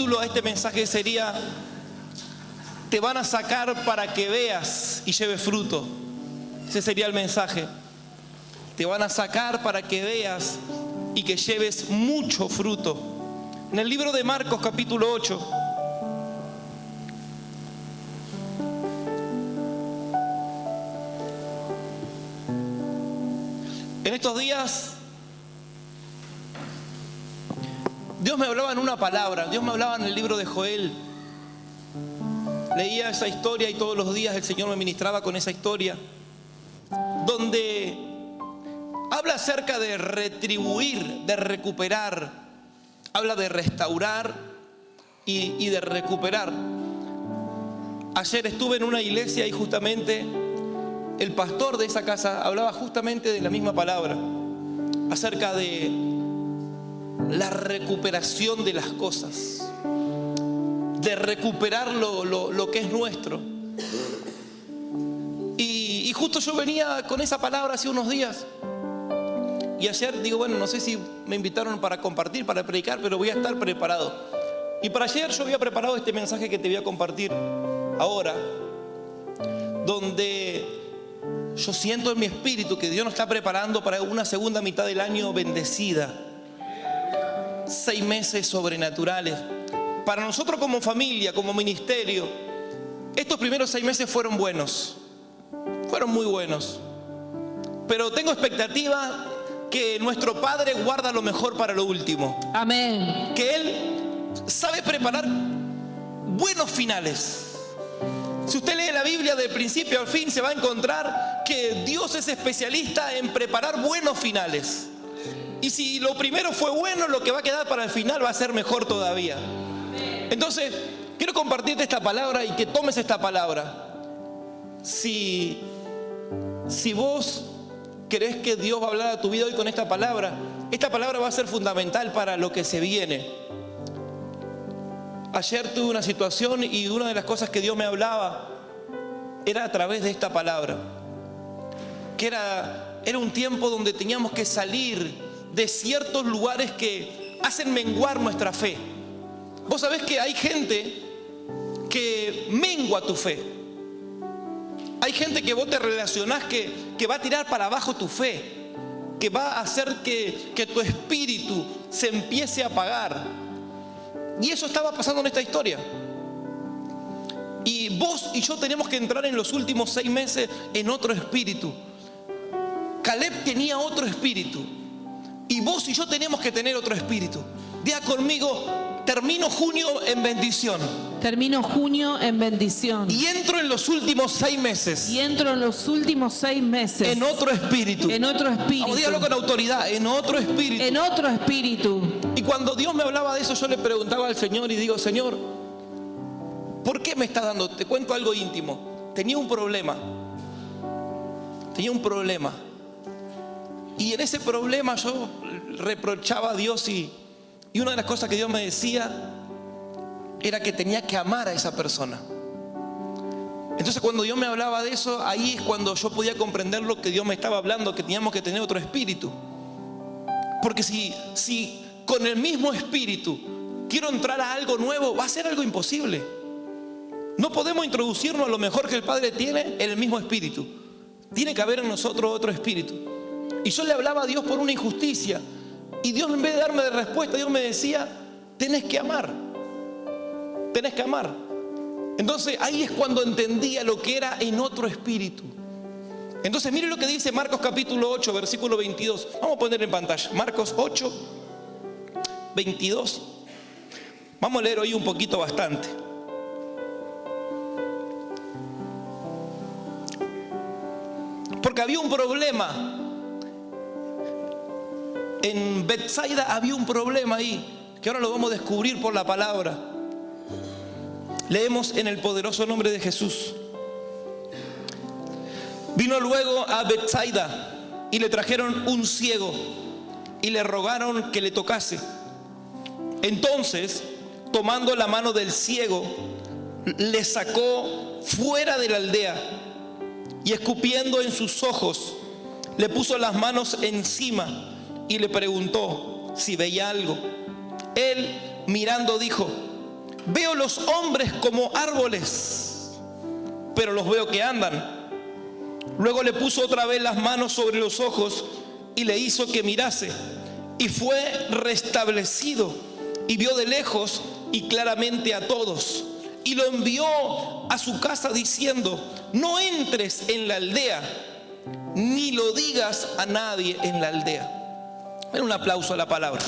título a este mensaje sería: te van a sacar para que veas y lleves fruto. Ese sería el mensaje. Te van a sacar para que veas y que lleves mucho fruto. En el libro de Marcos capítulo 8, en estos días Dios me hablaba en una palabra. Dios me hablaba en el libro de Joel. Leía esa historia y todos los días el Señor me ministraba con esa historia, donde habla acerca de retribuir, de recuperar. Habla de restaurar y de recuperar. Ayer estuve en una iglesia y justamente el pastor de esa casa hablaba justamente de la misma palabra, acerca de la recuperación de las cosas, de recuperar lo que es nuestro. Y justo yo venía con esa palabra hace unos días. Y ayer digo, bueno, no sé si me invitaron para compartir, para predicar, pero voy a estar preparado. Y para ayer yo había preparado este mensaje que te voy a compartir ahora, donde yo siento en mi espíritu que Dios nos está preparando para una segunda mitad del año bendecida. 6 meses sobrenaturales. Para nosotros como familia, como ministerio, estos primeros 6 meses fueron buenos. Fueron muy buenos. Pero tengo expectativa que nuestro Padre guarda lo mejor para lo último. Amén. Que Él sabe preparar buenos finales. Si usted lee la Biblia del principio al fin, se va a encontrar que Dios es especialista en preparar buenos finales. Y si lo primero fue bueno, lo que va a quedar para el final va a ser mejor todavía. Entonces, quiero compartirte esta palabra y que tomes esta palabra. Si vos querés que Dios va a hablar a tu vida hoy con esta palabra va a ser fundamental para lo que se viene. Ayer tuve una situación y una de las cosas que Dios me hablaba era a través de esta palabra, que era un tiempo donde teníamos que salir de ciertos lugares que hacen menguar nuestra fe. Vos sabés que hay gente que mengua tu fe. Hay gente que vos te relacionás que va a tirar para abajo tu fe, que va a hacer que tu espíritu se empiece a apagar. Y eso estaba pasando en esta historia. Y vos y yo tenemos que entrar en los últimos 6 meses en otro espíritu. Caleb tenía otro espíritu. Y vos y yo tenemos que tener otro espíritu. Diga conmigo: termino junio en bendición. Termino junio en bendición. Y entro en los últimos 6 meses. Y entro en los últimos 6 meses. En otro espíritu. En otro espíritu. Vamos, dígalo con autoridad. En otro espíritu. En otro espíritu. Y cuando Dios me hablaba de eso, yo le preguntaba al Señor y digo: Señor, ¿por qué me estás dando? Te cuento algo íntimo. Tenía un problema. Y en ese problema yo reprochaba a Dios y una de las cosas que Dios me decía era que tenía que amar a esa persona. Entonces cuando Dios me hablaba de eso, ahí es cuando yo podía comprender lo que Dios me estaba hablando, que teníamos que tener otro espíritu. Porque si con el mismo espíritu quiero entrar a algo nuevo, va a ser algo imposible. No podemos introducirnos a lo mejor que el Padre tiene en el mismo espíritu. Tiene que haber en nosotros otro espíritu. Y yo le hablaba a Dios por una injusticia. Y Dios, en vez de darme de respuesta, Dios me decía: tenés que amar. Tenés que amar. Entonces ahí es cuando entendía lo que era en otro espíritu. Entonces mire lo que dice Marcos capítulo 8, versículo 22. Vamos a poner en pantalla Marcos 8, 22. Vamos a leer hoy un poquito bastante. Porque había un problema. En Betsaida había un problema ahí, que ahora lo vamos a descubrir por la palabra. Leemos en el poderoso nombre de Jesús. Vino luego a Betsaida y le trajeron un ciego y le rogaron que le tocase. Entonces, tomando la mano del ciego, le sacó fuera de la aldea y escupiendo en sus ojos, le puso las manos encima y le preguntó si veía algo. Él, mirando, dijo: veo los hombres como árboles, pero los veo que andan. Luego le puso otra vez las manos sobre los ojos y le hizo que mirase, y fue restablecido, y vio de lejos y claramente a todos, y lo envió a su casa diciendo: no entres en la aldea, ni lo digas a nadie en la aldea. Den un aplauso a la palabra.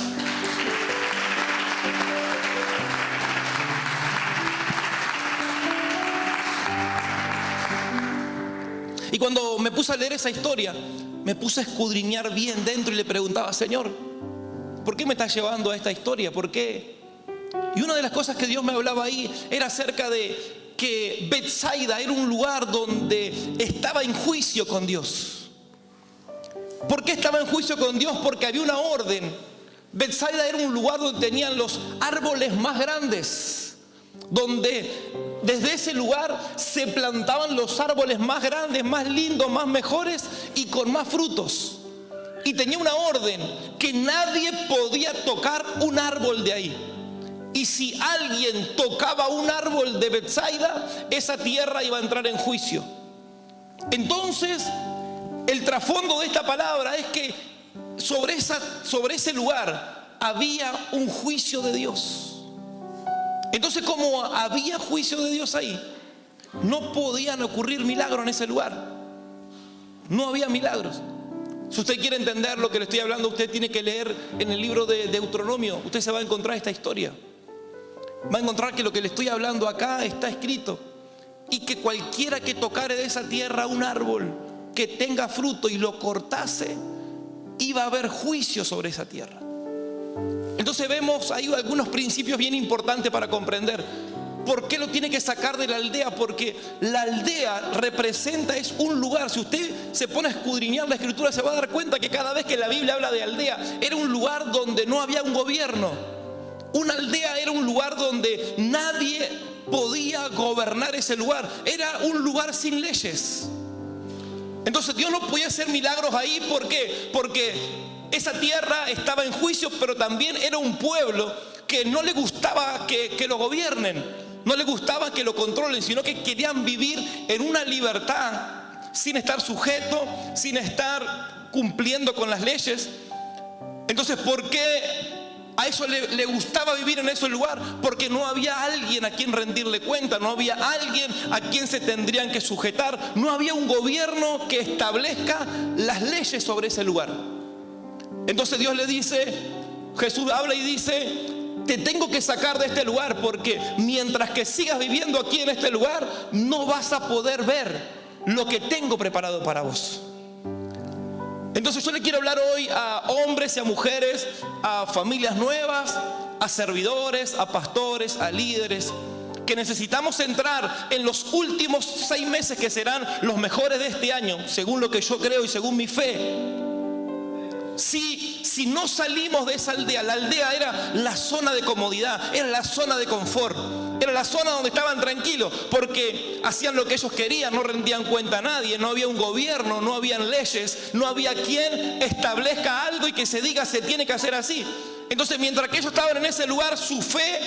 Y cuando me puse a leer esa historia, me puse a escudriñar bien dentro y le preguntaba: Señor, ¿por qué me estás llevando a esta historia? ¿Por qué? Y una de las cosas que Dios me hablaba ahí era acerca de que Betsaida era un lugar donde estaba en juicio con Dios. ¿Por qué estaba en juicio con Dios? Porque había una orden. Betsaida era un lugar donde tenían los árboles más grandes, donde desde ese lugar se plantaban los árboles más grandes, más lindos, más mejores y con más frutos. Y tenía una orden que nadie podía tocar un árbol de ahí. Y si alguien tocaba un árbol de Betsaida, esa tierra iba a entrar en juicio. Entonces, el trasfondo de esta palabra es que sobre ese lugar había un juicio de Dios. Entonces, como había juicio de Dios ahí, no podían ocurrir milagros en ese lugar. No había milagros. Si usted quiere entender lo que le estoy hablando, usted tiene que leer en el libro de Deuteronomio. Usted se va a encontrar esta historia. Va a encontrar que lo que le estoy hablando acá está escrito. Y que cualquiera que tocare de esa tierra un árbol que tenga fruto y lo cortase, iba a haber juicio sobre esa tierra. Entonces vemos ahí algunos principios bien importantes para comprender. ¿Por qué lo tiene que sacar de la aldea? Porque la aldea representa, es un lugar. Si usted se pone a escudriñar la escritura, se va a dar cuenta que cada vez que la Biblia habla de aldea, era un lugar donde no había un gobierno. Una aldea era un lugar donde nadie podía gobernar ese lugar. Era un lugar sin leyes. Entonces Dios no podía hacer milagros ahí. ¿Por qué? Porque esa tierra estaba en juicio, pero también era un pueblo que no le gustaba que lo gobiernen, no le gustaba que lo controlen, sino que querían vivir en una libertad, sin estar sujeto, sin estar cumpliendo con las leyes. Entonces, ¿por qué a eso le gustaba vivir en ese lugar? Porque no había alguien a quien rendirle cuenta, no había alguien a quien se tendrían que sujetar, no había un gobierno que establezca las leyes sobre ese lugar. Entonces Dios le dice, Jesús habla y dice: te tengo que sacar de este lugar, porque mientras que sigas viviendo aquí en este lugar, no vas a poder ver lo que tengo preparado para vos. Entonces yo le quiero hablar hoy a hombres y a mujeres, a familias nuevas, a servidores, a pastores, a líderes, que necesitamos entrar en los últimos 6 meses que serán los mejores de este año, según lo que yo creo y según mi fe. Si no salimos de esa aldea, la aldea era la zona de comodidad, era la zona de confort, era la zona donde estaban tranquilos, porque hacían lo que ellos querían, no rendían cuenta a nadie, no había un gobierno, no habían leyes, no había quien establezca algo y que se diga se tiene que hacer así. Entonces, mientras que ellos estaban en ese lugar, su fe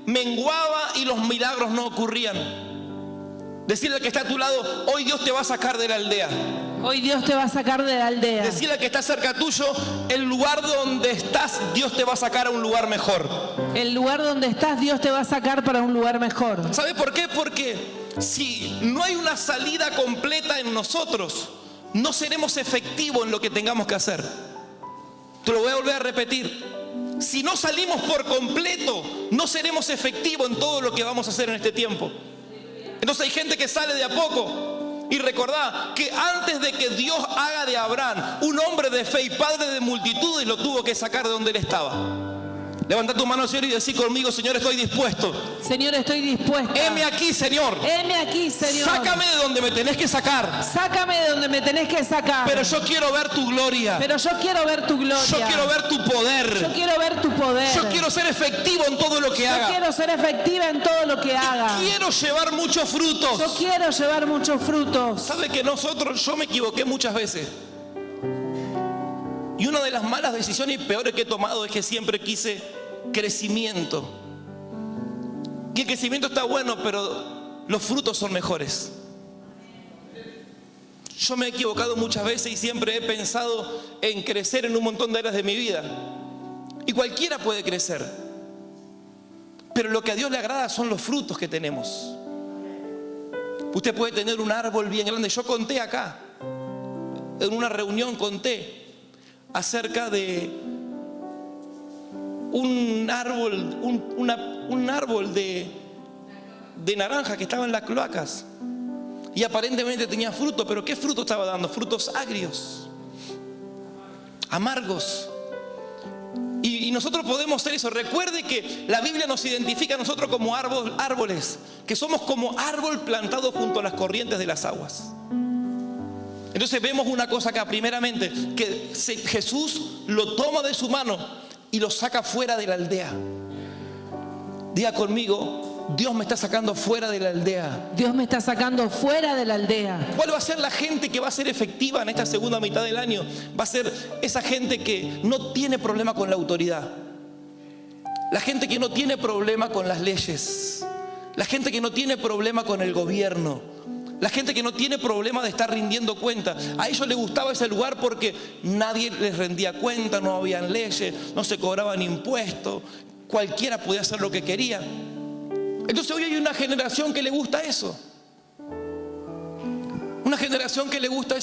menguaba y los milagros no ocurrían. Decirle al que está a tu lado: hoy Dios te va a sacar de la aldea. Hoy Dios te va a sacar de la aldea. Decirle al que está cerca tuyo: el lugar donde estás, Dios te va a sacar a un lugar mejor. El lugar donde estás, Dios te va a sacar para un lugar mejor. ¿Sabe por qué? Porque si no hay una salida completa en nosotros, no seremos efectivos en lo que tengamos que hacer. Te lo voy a volver a repetir. Si no salimos por completo, no seremos efectivos en todo lo que vamos a hacer en este tiempo. Entonces hay gente que sale de a poco. Y recordá que antes de que Dios haga de Abraham un hombre de fe y padre de multitudes, lo tuvo que sacar de donde él estaba. Levanta tu mano, Señor, y decí conmigo: Señor, estoy dispuesto. Señor, estoy dispuesta. Heme aquí, Señor. Heme aquí, Señor. Sácame de donde me tenés que sacar. Sácame de donde me tenés que sacar. Pero yo quiero ver tu gloria. Pero yo quiero ver tu gloria. Yo quiero ver tu poder. Yo quiero ver tu poder. Yo quiero ser efectivo en todo lo que haga. Yo quiero ser efectiva en todo lo que haga. Quiero llevar muchos frutos. Yo quiero llevar muchos frutos. ¿Sabe que yo me equivoqué muchas veces? Y una de las malas decisiones y peores que he tomado es que siempre quise crecimiento. Y el crecimiento está bueno, pero los frutos son mejores. Yo me he equivocado muchas veces y siempre he pensado en crecer en un montón de áreas de mi vida. Y cualquiera puede crecer. Pero lo que a Dios le agrada son los frutos que tenemos. Usted puede tener un árbol bien grande. Yo conté acá, en una reunión conté acerca de un árbol de naranja que estaba en las cloacas. Y aparentemente tenía fruto, pero ¿qué fruto estaba dando? Frutos agrios, amargos. Y nosotros podemos ser eso. Recuerde que la Biblia nos identifica a nosotros como árboles, que somos como árbol plantado junto a las corrientes de las aguas. Entonces vemos una cosa acá, primeramente, que Jesús lo toma de su mano y lo saca fuera de la aldea. Diga conmigo: Dios me está sacando fuera de la aldea. Dios me está sacando fuera de la aldea. ¿Cuál va a ser la gente que va a ser efectiva en esta segunda mitad del año? Va a ser esa gente que no tiene problema con la autoridad. La gente que no tiene problema con las leyes. La gente que no tiene problema con el gobierno. La gente que no tiene problema de estar rindiendo cuenta. A ellos les gustaba ese lugar porque nadie les rendía cuenta, no habían leyes, no se cobraban impuestos. Cualquiera podía hacer lo que quería. Entonces hoy hay una generación que le gusta eso. Una generación que le gusta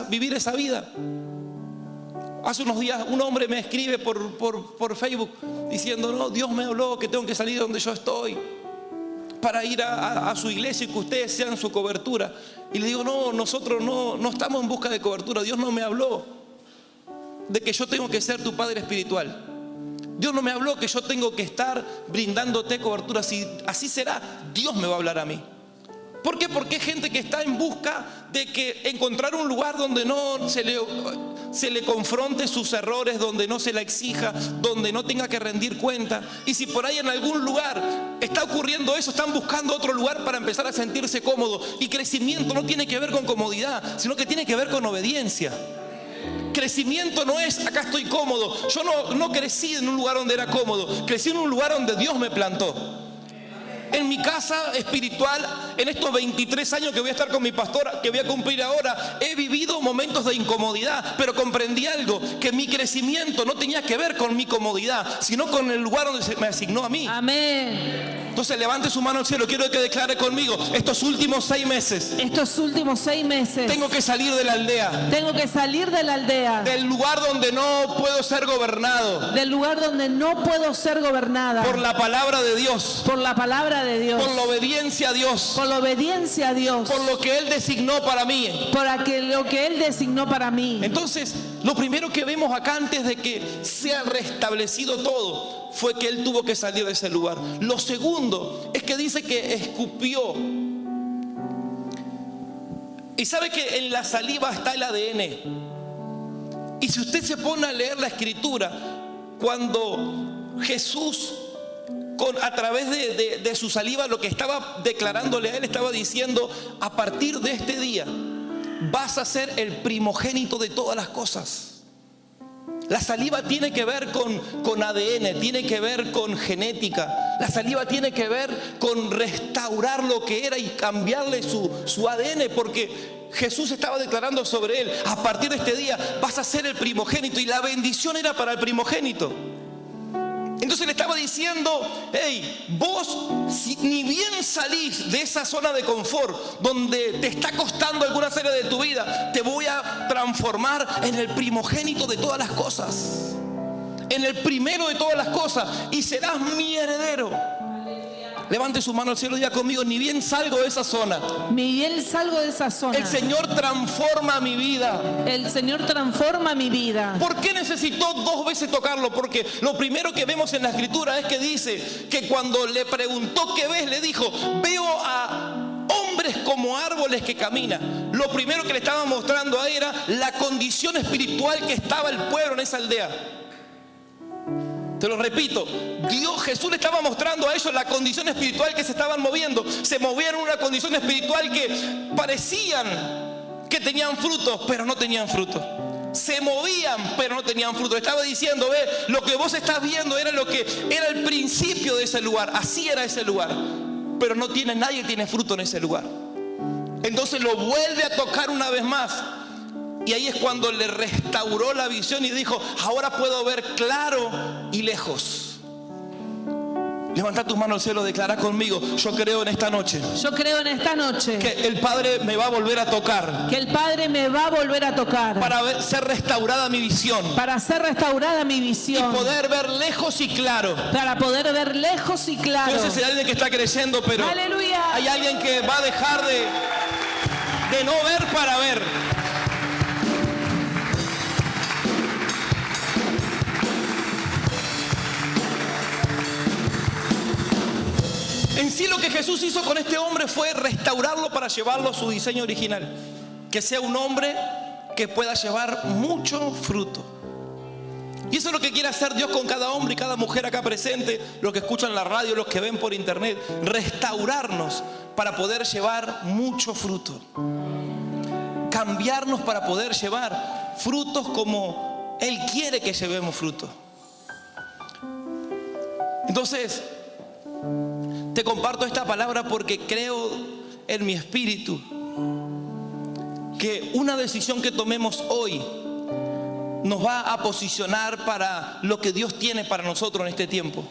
vivir esa vida. Hace unos días un hombre me escribe por Facebook diciendo: no, Dios me habló que tengo que salir de donde yo estoy para ir a su iglesia y que ustedes sean su cobertura. Y le digo: no, nosotros no estamos en busca de cobertura. Dios no me habló de que yo tengo que ser tu padre espiritual. Dios no me habló que yo tengo que estar brindándote cobertura. Si así será, Dios me va a hablar a mí. ¿Por qué? Porque hay gente que está en busca de que encontrar un lugar donde no se le confronte sus errores, donde no se la exija, donde no tenga que rendir cuenta. Y si por ahí en algún lugar está ocurriendo eso, están buscando otro lugar para empezar a sentirse cómodo. Y crecimiento no tiene que ver con comodidad, sino que tiene que ver con obediencia. Crecimiento no es acá estoy cómodo. Yo no crecí en un lugar donde era cómodo. Crecí en un lugar donde Dios me plantó. En mi casa espiritual, en estos 23 años que voy a estar con mi pastora, que voy a cumplir ahora, he vivido momentos de incomodidad, pero comprendí algo, que mi crecimiento no tenía que ver con mi comodidad, sino con el lugar donde se me asignó a mí. Amén. Entonces levante su mano al cielo. Quiero que declare conmigo: estos últimos 6 meses tengo que salir de la aldea. Tengo que salir de la aldea. Del lugar donde no puedo ser gobernado. Del lugar donde no puedo ser gobernada. Por la palabra de Dios. Por la palabra de Dios. Por la obediencia a Dios. Por la obediencia a Dios. Por lo que Él designó para mí. Lo que Él designó para mí. Entonces, lo primero que vemos acá antes de que sea restablecido todo fue que Él tuvo que salir de ese lugar. Lo segundo es que dice que escupió. Y sabe que en la saliva está el ADN. Y si usted se pone a leer la escritura, cuando Jesús a través de su saliva lo que estaba declarándole a él, estaba diciendo: a partir de este día vas a ser el primogénito de todas las cosas. La saliva tiene que ver con ADN, tiene que ver con genética. La saliva tiene que ver con restaurar lo que era y cambiarle su ADN, porque Jesús estaba declarando sobre él: a partir de este día vas a ser el primogénito. Y la bendición era para el primogénito. Entonces le estaba diciendo: hey, vos ni bien salís de esa zona de confort donde te está costando algunas áreas de tu vida, te voy a transformar en el primogénito de todas las cosas, en el primero de todas las cosas, y serás mi heredero. Levante su mano al cielo y diga conmigo: ni bien salgo de esa zona. Ni bien salgo de esa zona. El Señor transforma mi vida. El Señor transforma mi vida. ¿Por qué necesitó 2 veces tocarlo? Porque lo primero que vemos en la escritura es que dice que cuando le preguntó qué ves, le dijo: veo a hombres como árboles que caminan. Lo primero que le estaba mostrando a él era la condición espiritual que estaba el pueblo en esa aldea. Te lo repito, Jesús le estaba mostrando a ellos la condición espiritual que se estaban moviendo. Se movían en una condición espiritual que parecían que tenían frutos, pero no tenían frutos. Se movían, pero no tenían fruto. Estaba diciendo, ve, lo que vos estás viendo era lo que era el principio de ese lugar. Así era ese lugar. Pero no tiene, nadie tiene fruto en ese lugar. Entonces lo vuelve a tocar una vez más. Y ahí es cuando le restauró la visión y dijo, ahora puedo ver claro y lejos. Levanta tus manos al cielo, declara conmigo, yo creo en esta noche. Yo creo en esta noche Que el Padre me va a volver a tocar. que el Padre me va a volver a tocar Para ser restaurada mi visión. para ser restaurada mi Y visión, poder ver lejos y claro. para poder ver lejos y claro. Yo no sé si hay alguien que está creyendo, pero Aleluya. hay alguien que va a dejar de no ver para ver. En sí lo que Jesús hizo con este hombre fue restaurarlo para llevarlo a su diseño original. Que sea un hombre que pueda llevar mucho fruto. Y eso es lo que quiere hacer Dios con cada hombre y cada mujer acá presente, los que escuchan la radio, los que ven por internet. Restaurarnos para poder llevar mucho fruto. Cambiarnos para poder llevar frutos como Él quiere que llevemos fruto. Entonces, te comparto esta palabra porque creo en mi espíritu que una decisión que tomemos hoy nos va a posicionar para lo que Dios tiene para nosotros en este tiempo.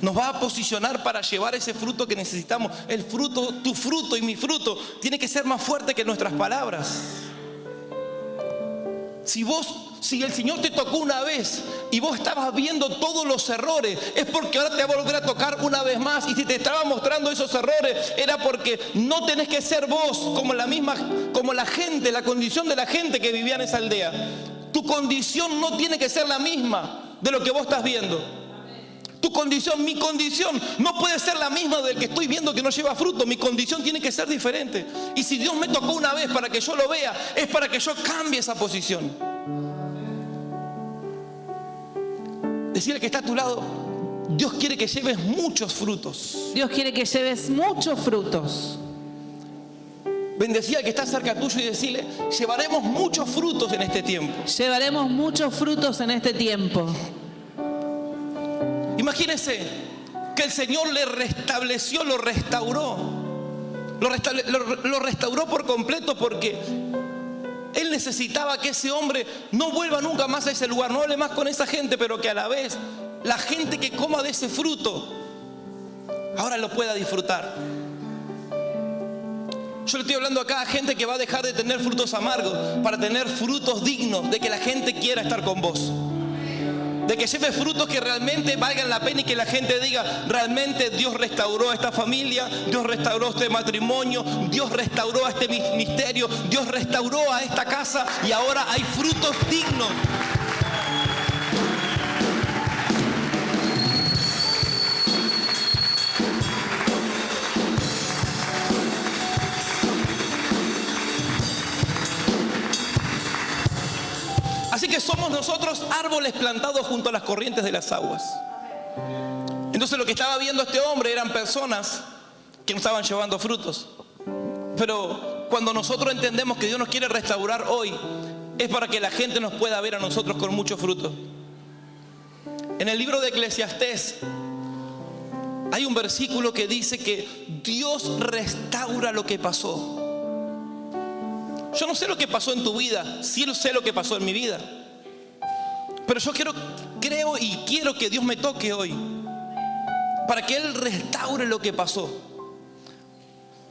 Nos va a posicionar para llevar ese fruto que necesitamos. El fruto, tu fruto y mi fruto, tiene que ser más fuerte que nuestras palabras. Si el Señor te tocó una vez y vos estabas viendo todos los errores, es porque ahora te va a volver a tocar una vez más. Y si te estaba mostrando esos errores, era porque no tenés que ser vos como la gente, la condición de la gente que vivía en esa aldea. Tu condición no tiene que ser la misma de lo que vos estás viendo. Tu condición, mi condición, no puede ser la misma del que estoy viendo que no lleva fruto. Mi condición tiene que ser diferente. Y si Dios me tocó una vez para que yo lo vea, es para que yo cambie esa posición. Decirle que está a tu lado, Dios quiere que lleves muchos frutos. Dios quiere que lleves muchos frutos. Bendecir al que está cerca tuyo y decirle, llevaremos muchos frutos en este tiempo. Llevaremos muchos frutos en este tiempo. Imagínense que el Señor le restableció, lo restauró. Lo restauró por completo porque Él necesitaba que ese hombre no vuelva nunca más a ese lugar, no hable más con esa gente, pero que a la vez la gente que coma de ese fruto ahora lo pueda disfrutar. Yo le estoy hablando acá a gente que va a dejar de tener frutos amargos para tener frutos dignos de que la gente quiera estar con vos. De que lleves frutos que realmente valgan la pena y que la gente diga, realmente Dios restauró a esta familia, Dios restauró este matrimonio, Dios restauró a este ministerio, Dios restauró a esta casa y ahora hay frutos dignos. Así que somos nosotros árboles plantados junto a las corrientes de las aguas. Entonces lo que estaba viendo este hombre eran personas que no estaban llevando frutos. Pero cuando nosotros entendemos que Dios nos quiere restaurar hoy, es para que la gente nos pueda ver a nosotros con mucho fruto. En el libro de Eclesiastés hay un versículo que dice que Dios restaura lo que pasó. Yo no sé lo que pasó en tu vida, sí sé lo que pasó en mi vida. Pero yo creo y quiero que Dios me toque hoy para que Él restaure lo que pasó.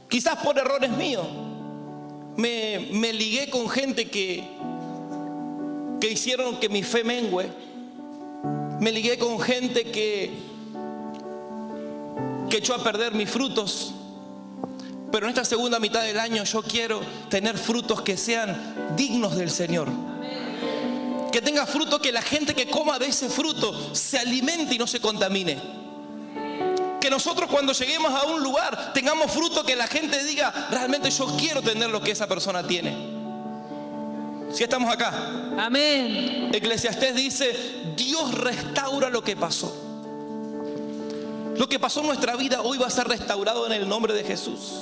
Quizás por errores míos me ligué con gente que hicieron que mi fe mengüe. Me ligué con gente que echó a perder mis frutos. Pero en esta segunda mitad del año yo quiero tener frutos que sean dignos del Señor. Que tenga fruto, que la gente que coma de ese fruto se alimente y no se contamine. Que nosotros cuando lleguemos a un lugar tengamos fruto que la gente diga, realmente yo quiero tener lo que esa persona tiene. Si estamos acá. Amén. Eclesiastés dice, Dios restaura lo que pasó. Lo que pasó en nuestra vida hoy va a ser restaurado en el nombre de Jesús.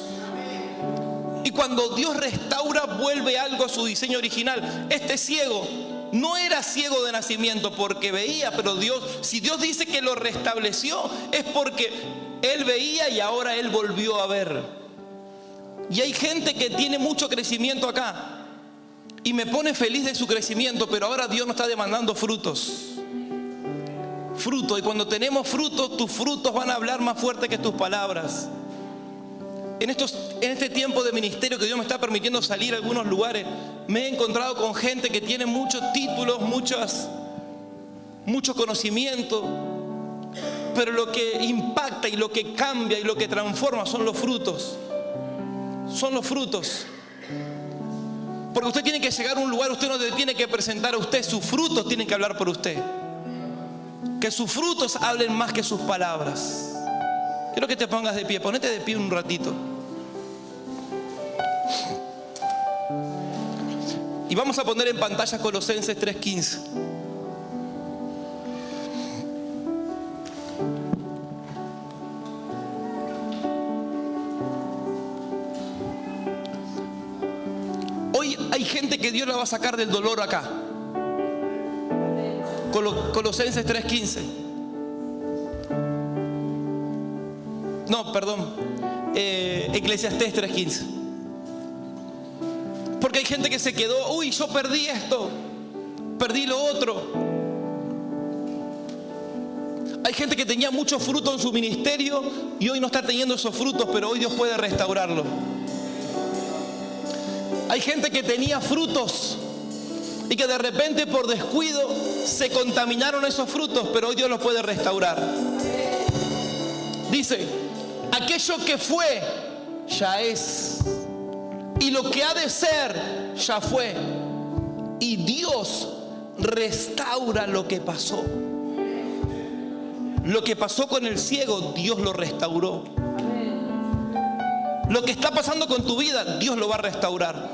Y cuando Dios restaura, vuelve algo a su diseño original. Este ciego no era ciego de nacimiento porque veía, pero si Dios dice que lo restableció, es porque él veía y ahora él volvió a ver. Y hay gente que tiene mucho crecimiento acá y me pone feliz de su crecimiento, pero ahora Dios nos está demandando frutos. Fruto, y cuando tenemos frutos, tus frutos van a hablar más fuerte que tus palabras. En este tiempo de ministerio que Dios me está permitiendo salir a algunos lugares, me he encontrado con gente que tiene muchos títulos, mucho conocimiento, pero lo que impacta y lo que cambia y lo que transforma son los frutos. Son los frutos. Porque usted tiene que llegar a un lugar, usted no le tiene que presentar a usted, sus frutos tienen que hablar por usted. Que sus frutos hablen más que sus palabras. Quiero que te pongas de pie, ponete de pie un ratito. Y vamos a poner en pantalla Colosenses 3:15. Hoy hay gente que Dios la va a sacar del dolor acá. Colosenses 3:15. No, perdón. Eclesiastés 3:15. Porque hay gente que se quedó, uy, yo perdí esto, perdí lo otro. Hay gente que tenía mucho fruto en su ministerio y hoy no está teniendo esos frutos, pero hoy Dios puede restaurarlo. Hay gente que tenía frutos y que de repente por descuido se contaminaron esos frutos, pero hoy Dios los puede restaurar. Dice, aquello que fue, ya es. Y lo que ha de ser, ya fue. Y Dios restaura lo que pasó. Lo que pasó con el ciego, Dios lo restauró. Lo que está pasando con tu vida, Dios lo va a restaurar.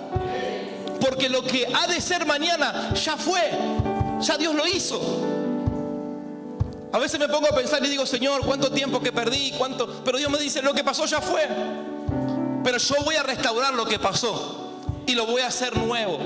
Porque lo que ha de ser mañana, ya fue. Ya Dios lo hizo. A veces me pongo a pensar y digo, Señor, ¿cuánto tiempo que perdí? Pero Dios me dice, lo que pasó ya fue. Pero yo voy a restaurar lo que pasó y lo voy a hacer nuevo.